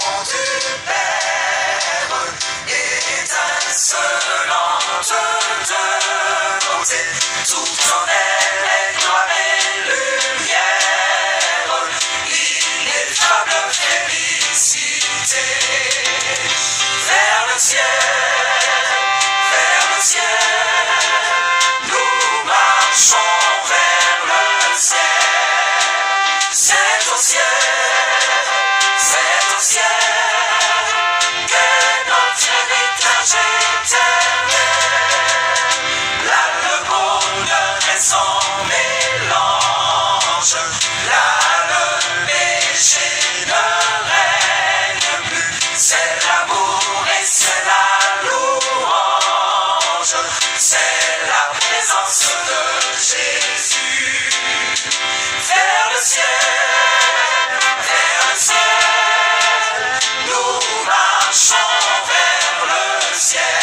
maison du Père, étincelante de beauté, tout en elle est gloire et lumière, ineffable félicité. Vers le ciel, nous marchons vers le ciel. C'est au ciel que notre héritage éternel. Là le bonheur est sans mélange, là le péché ne règne plus. C'est l'amour et c'est la louange, c'est la présence de Jésus. Vers le ciel, nous marchons vers le ciel.